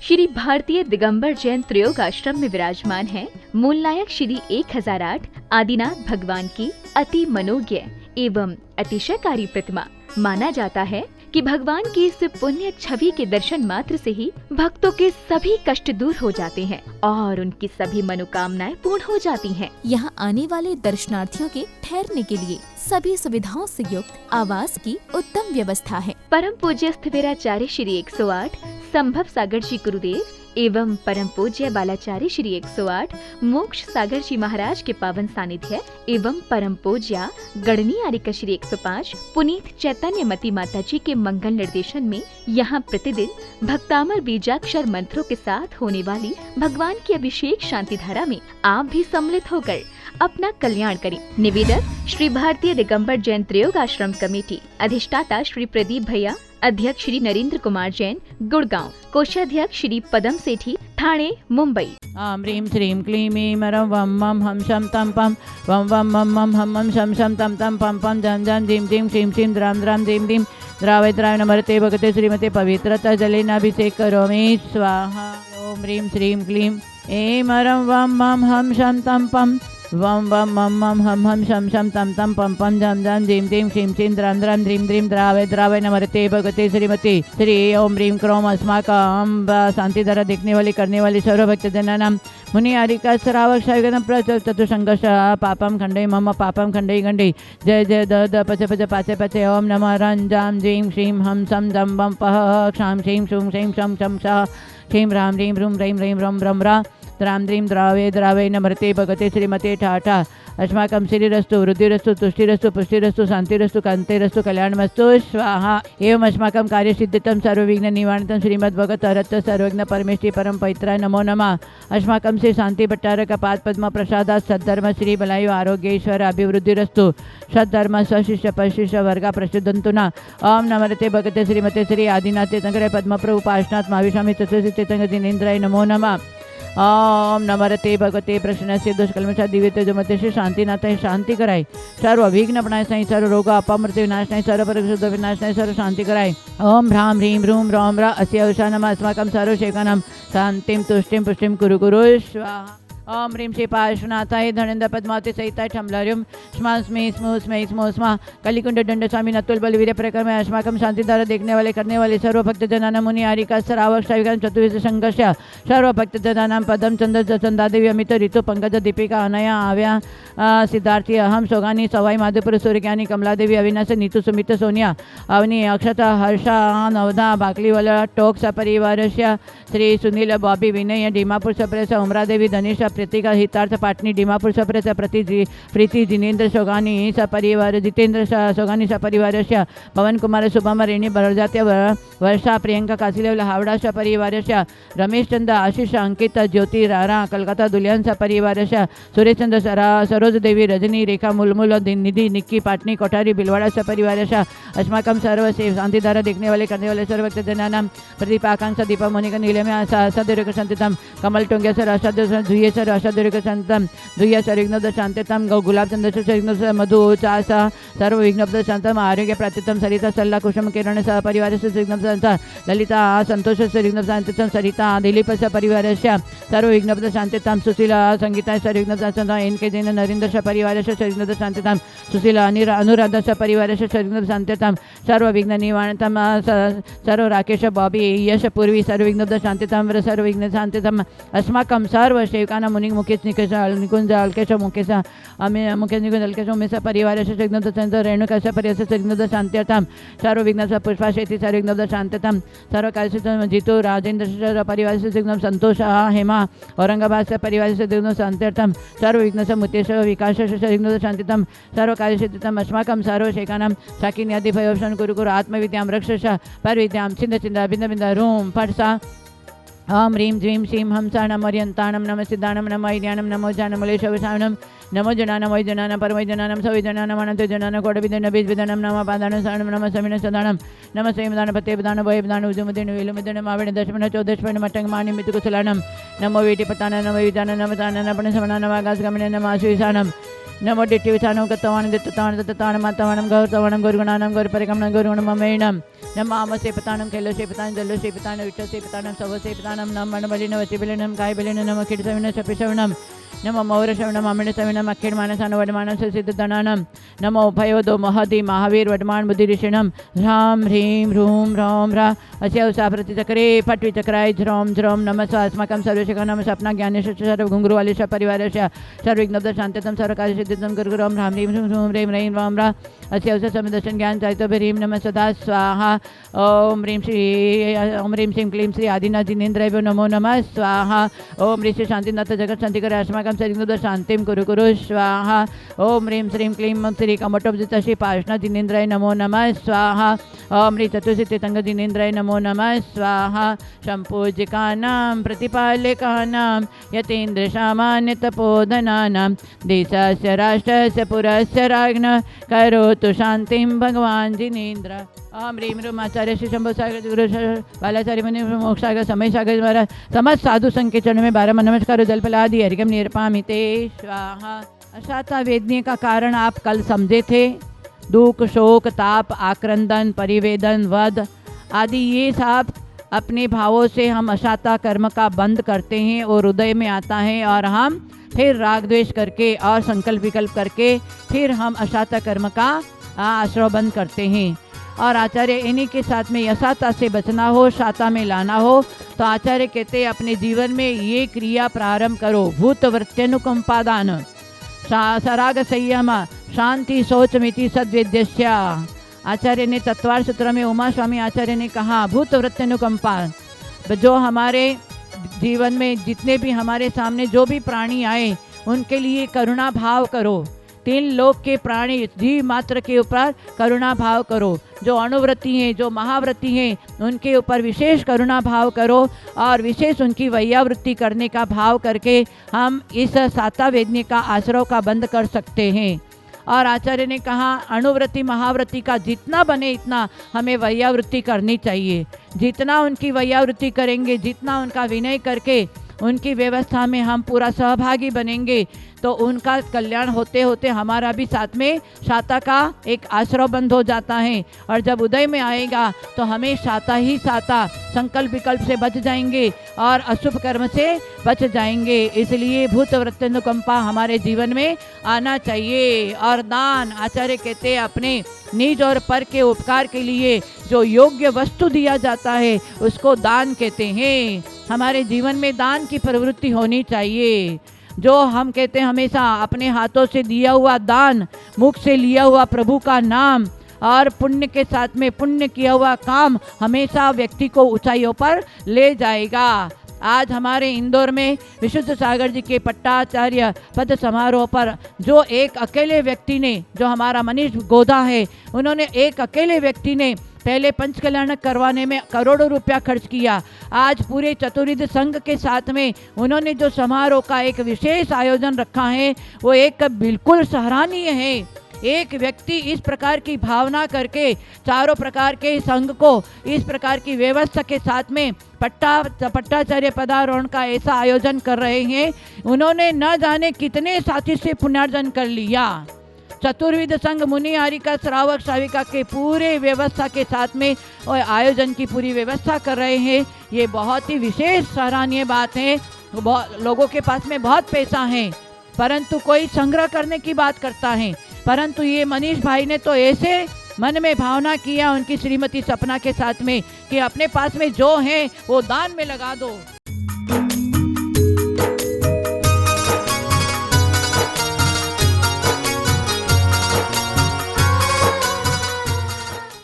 श्री भारतीय दिगंबर जैन त्रयोग आश्रम में विराजमान है मूल नायक श्री 1008 आदिनाथ भगवान की अति मनोज्ञ एवं अतिशयकारी प्रतिमा। माना जाता है कि भगवान की इस पुण्य छवि के दर्शन मात्र से ही भक्तों के सभी कष्ट दूर हो जाते हैं और उनकी सभी मनोकामनाएं पूर्ण हो जाती हैं। यहाँ आने वाले दर्शनार्थियों के ठहरने के लिए सभी सुविधाओं से युक्त आवास की उत्तम व्यवस्था है। परम पूज्य स्थिविराचार्य श्री 108 संभव सागर जी गुरुदेव एवं परम पूज्य बालाचार्य श्री 108 मोक्ष सागर जी महाराज के पावन सानिध्य एवं परम पूज्य गणनी आर्यका श्री 105 पुनीत चैतन्य मती माता जी के मंगल निर्देशन में यहाँ प्रतिदिन भक्तामर बीजाक्षर मंत्रों के साथ होने वाली भगवान की अभिषेक शांति धारा में आप भी सम्मिलित होकर अपना कल्याण करें। निवेदक श्री भारतीय दिगंबर जैन त्रयोग आश्रम कमेटी, अधिष्ठाता श्री प्रदीप भैया, अध्यक्ष श्री नरेंद्र कुमार जैन गुड़गांव, कोषाध्यक्ष श्री पदम सेठी ठाणे मुंबई। आम ह्रीं श्रीं क्लीं ऐं मरं वं मं हम शम तम पम वं वं मं मं हम मं शम शम तम तम पम पम जं जं जीं जीं श्रीं श्रीं द्रां द्रां दीं दीं द्रावय द्रावय नमर्ते भगते श्रीमते पवित्रता जलेनाभिषेक करोमि स्वाहा। ओम ह्रीं श्रीं क्लीं ऐं मरं वं मं हम शम तम पम वं वं मं मं हम शम शम तम तम पम पम जं जं जीं जीं श्रीं श्रीं द्रां द्रां द्रीं द्रीं द्रावय द्रावय नमर्ते भगते श्रीमते श्री ओम ह्रीं क्रोम अस्माकं शांति द्वारा देखने वाले करने वाले सर्व भक्तजनानां मुनि आरिका श्रावक शायगन प्रचतुसंगश पापम खंडे मम पापम खंडे खंडे जय जय द द पच पच पाचे पचे ओम नमः रंजाम जीं श्रीं हम सम जम बम पह क्षाम श्रीं शूं श्रीं शम शम श श्रीं राम ह्रीं ह्रूं ह्रैं ह्रैं रम रम रा द्रां द्रीं द्रावे द्रावे नमर्ते भगते श्रीमते ठाठा अस्माकं श्रीरस्तु वृद्धिरस्तु तुष्टिरस्तु पुष्टिरस्तु शांतिरस्तु कांतिरस्तु कल्याणमस्तु स्वाहा। एवं अस्माकं कार्यसिद्धितं सर्वविघ्न निवारणं श्रीमद्भगवत रत्त सर्वज्ञ परमेष्टि परम पवित्राय नमो नमः। अस्माकं श्री शांति भट्टारक पाद पद्म प्रसादात् सद्धर्म श्री बलायु आरोग्येश्वर अभिवृद्धिरस्तु सद्धर्म स्वशिष्य पशिष्य वर्गा प्रसिद्धन्तु न। ओम नमर्ते भगते श्रीमते श्री आदिनाथ तीर्थंकराय पद्मप्रभु पार्श्वनाथ महाविष्वामी तत्सि तीर्थंकर जिनेन्द्राय नमो नमः। ओम नमरते भगवते प्रश्नस्य दुष्कल्मषा दिव्यते जमते श्री शांतिनाथ शांति कराय सर्व विघ्न प्रणाय साई सर्व रोग अपमृत्यु विनाश नहीं सर्व परिशुद्ध विनाश नहीं सर्व शांति कराय। ओम ह्रां ह्रीं ह्रूं ह्रौं ह्र अस्य औषानम अस्माकं सर्वशेकानां शांतिं तुष्टिं पुष्टिं कुरु कुरु स्वाहा। ओम ह्रीं श्री पार्श्वनाथाय धनेन्द्र पद्मावती सहिताय ठमलार्युम स्मा स्मे स्मो स्मे स्मो स्मा कलिकुंड दंड स्वामी नतुल बल वीर प्रक्रम अस्माकं शांति द्वारा देखने वाले करने वाले सर्व भक्त जनानां मुनि आरिका श्रावक शायिकां चतुर्विध संघर्ष सर्व भक्त जनानां पदम चंद्र चंदादेवी अमित ऋतु पंकज दीपिका अनया आव्या सिद्धार्थी अहम सोगानी सवाई माधुपुर सूर्यज्ञानी कमलादेवी अविनाश नीतू सुमित सोनिया अवनी अक्षता हर्षा नवधा बाकलीवल टोक सपरिवारस्य श्री सुनील बॉबी विनय डीमापुर सप्रेस उमरादेवी धनेश प्रतीका हितार्थ पाटनी डीमापुर सप्रेस प्रीति जिनेन्द्र सोगानी सपरिवार जितेंद्र सोगानी सपरिवारस्य पवन कुमार शुभम रेणी बरजात्य वर्षा प्रियंका काशीलेवल हावड़ा सपरिवारस्य रमेश चंद्र आशीष अंकित ज्योति रारा कलकत्ता दुलियन सपरिवारस्य सुरेश चंद्र सरोज देवी रजनी रेखा मुलमुल निधि निक्की पाटनी कोठारी बिलवाड़ा सपरिवारस्य अस्माकं सर्व से शांति द्वारा देखने वाले करने वाले सर्व भक्त जनानां प्रदीप आकांक्षा दीपा मोनिका नीलम सदुरक शांतितम कमल टोंग्या सर असाध्य धुये सर असाध्युरक शांतम धुया सर विघ्नोद शांतितम गौ गुलाब चंद्र सर विघ्नोद मधु चास सर्व विघ्नोद शांतम आरोग्य प्रातितम सरिता सल्ला कुसुम किरण सह परिवार से विघ्नोद ललिता संतोष से विघ्नोद शांतितम सरिता दिलीप स परिवार सर्व विघ्नोद शांतितम सुशीला संगीता सर विघ्नोद शांतम एनके जैन नरेंद्र स परिवार से विघ्नोद शांतितम सुशीला अनुराधा स परिवार से विघ्नोद शांतितम सर्व विघ्न निवारणतम सर्व राकेश बॉबी यश पूर्वी सर्व विघ्नोद शांतितम सर्व विघ्न शांतितम अस्माकं सर्व सेवकानां मुनि मुकेश निकेश निकुंज अल्केश मुकेश मुकेश निकुंज अल्केश उमेश परिवार से विघ्नोद शांत रेणुका स परिवार से विघ्नोद शांत्यर्थम सर्व विघ्न पुष्पा शेती सर्व विघ्नोद शांततम सर्व कार्य जीतू राजेंद्र परिवार से विघ्न संतोष हेमा औरंगाबाद से परिवार से विघ्न शांत्यर्थम सर्व विघ्न मुतेश विकास विघ्नोद शांतितम सर्व कार्यसिद्धितम अस्माकं सर्व शेकानां शाकिनी आदि भयोषण कुरु कुरु आत्मविद्यां रक्षस परविद्यां छिंद छिंद बिंद बिंद रूम फट सा ओम ह्रीं ज्रीं श्रीं हंसाणं मर्यन्ताणं नमः सिद्धाणं नमः ऐर्याणं नमो जानमलेशवसाणं नमो जनानं वै जनानं परवै जनानं सवै जनानं अनन्त जनानं कोटविदनं बीजविदनं नमः पादानं साणं नमः समिनं सदानं नमः सेमदानं पतेपदानं वयपदानं उजुमदिनं वेलुमिदनं माविडं दशमनं चौदशपनं मटंगमानि मितुकुशलानं नमो वीटिपतानं नमो विजानं नमः तानं नमः समनानं नमः आकाशगमनं नमः आशुविसानं नमो दिट्टिविसानं गतवानं दिट्टतानं दत्ततानं मातावानं गौरतवानं गौरगुणानं गौरपरिगमनं गौरगुणममेणं नमः आमसेपतानं कैलोसेपतानं जल्लोसेपतानं विट्टसेपतानं सवसेपतानं नमः मणबलिनं वसिबलिनं गायबलिनं नमः किडसविनं शपिशवनं नमो मौरशवनं अमिणसविनं अखिडमानसानं वडमानं सिद्धधनानं नमो उभयोदो महति महावीर वडमान बुद्धिऋषिणं ह्रां ह्रीं ह्रूं ह्रौं ह्रा अस्यौसा प्रतिचक्रे फट्विचक्राय झ्रौं झ्रौं नमः अस्माकं सर्वशिखा नमः सपना ज्ञानेश सर्वगुङ्गुरुवालिश परिवारस्य सर्वविघ्नोपद शान्तितं सर्वकार्यसिद्धितं गुरुगुरुं ह्रां ह्रीं ह्रूं ह्रीं ह्रीं ह्रौं ह्रा अस्यौसा समदर्शन ज्ञान चारितोभिरीं नमः सदा स्वाहा ओम ह्रीं श्रीं क्लीं श्री आदिनाथ जिनेन्द्राय नमो नमः स्वाहा ओम ह्रीं श्री शान्तिनाथ जगत शान्तिकर अस्माकं सर्वविघ्नोपद शान्तिं कुरु कुरु स्वाहा ओम ह्रीं श्रीं क्लीं श्री कमठोपजित श्री पार्श्वनाथ जिनेन्द्राय नमो नमः स्वाहा ओम ह्रीं चतुर्सिद्धितंग जिनेन्द्राय नमो नमः स्वाहा शम्पूजिकानां प्रतिपालकानां यतीन्द्र सामान्य तपोधनानां देशस्य राष्ट्रस्य पुरस्य राज्ञः करोतु शान्तिं भगवान् जिनेन्द्र ओम ह्रीं ह्रूं आचार्य श्री शंभु सागर गुरु बालाचार्य मुनि मोक्ष सागर समय सागर द्वारा समस्त साधु संघ के चरणों में 12 नमस्कार जलफलादि हरिगम निरपामि ते स्वाहा। अशाता वेदने का कारण आप कल समझे थे। दुख शोक ताप आक्रंदन परिवेदन वध आदि ये सब अपने भावों से हम अशाता कर्म का बंद करते हैं और हृदय में आता है और हम फिर राग द्वेष करके और संकल्प विकल्प करके फिर हम अशाता कर्म का आश्रय बंद करते हैं। और आचार्य इन्हीं के साथ में अशाता से बचना हो शाता में लाना हो तो आचार्य कहते हैं अपने जीवन में ये क्रिया प्रारंभ करो। भूत वृत्त्यनुकंपादान सराग संयम शांति शौचमिति सद्वेद्यस्य। आचार्य ने तत्वार सूत्र में उमा स्वामी आचार्य ने कहा भूत वृत्त्यनुकंपा, जो हमारे जीवन में जितने भी हमारे सामने जो भी प्राणी आए उनके लिए करुणा भाव करो। 3 लोक के प्राणी जीव मात्र के ऊपर करुणा भाव करो। जो अणुव्रती हैं जो महाव्रती हैं उनके ऊपर विशेष करुणा भाव करो और विशेष उनकी वैयावृत्ति करने का भाव करके हम इस साता वेदने का आश्रय का बंद कर सकते हैं। और आचार्य ने कहा अणुव्रती महाव्रती का जितना बने इतना हमें वैयावृत्ति करनी चाहिए। जितना उनकी वैयावृत्ति करेंगे जितना उनका विनय करके उनकी व्यवस्था में हम पूरा सहभागी बनेंगे तो उनका कल्याण होते होते हमारा भी साथ में शाता का एक आश्रय बंद हो जाता है। और जब उदय में आएगा तो हमें शाता ही शाता संकल्प विकल्प से बच जाएंगे और अशुभ कर्म से बच जाएंगे। इसलिए भूत वृत्त्यनुकंपा हमारे जीवन में आना चाहिए। और दान आचार्य कहते हैं अपने निज और पर के उपकार के लिए जो योग्य वस्तु दिया जाता है उसको दान कहते हैं। हमारे जीवन में दान की प्रवृत्ति होनी चाहिए। जो हम कहते हैं हमेशा अपने हाथों से दिया हुआ दान, मुख से लिया हुआ प्रभु का नाम और पुण्य के साथ में पुण्य किया हुआ काम हमेशा व्यक्ति को ऊंचाइयों पर ले जाएगा। आज हमारे इंदौर में विशुद्ध सागर जी के पट्टाचार्य पद समारोह पर जो एक अकेले व्यक्ति ने, जो हमारा मनीष गोदा है, उन्होंने एक अकेले व्यक्ति ने पहले पंच कल्याण करवाने में करोड़ों रुपया खर्च किया। आज पूरे चतुर्विध संघ के साथ में उन्होंने जो समारोह का एक विशेष आयोजन रखा है वो एक बिल्कुल सराहनीय है। एक व्यक्ति इस प्रकार की भावना करके चारों प्रकार के संघ को इस प्रकार की व्यवस्था के साथ में पट्टाचार्य पदारोहण का ऐसा आयोजन कर रहे हैं। उन्होंने न जाने कितने साथी से पुण्यार्जन कर लिया। चतुर्विध संघ मुनि हारिका श्रावक श्राविका के पूरे व्यवस्था के साथ में और आयोजन की पूरी व्यवस्था कर रहे हैं। ये बहुत ही विशेष सराहनीय बात है। लोगों के पास में बहुत पैसा है परंतु कोई संग्रह करने की बात करता है, परंतु ये मनीष भाई ने तो ऐसे मन में भावना किया उनकी श्रीमती सपना के साथ में कि अपने पास में जो है वो दान में लगा दो।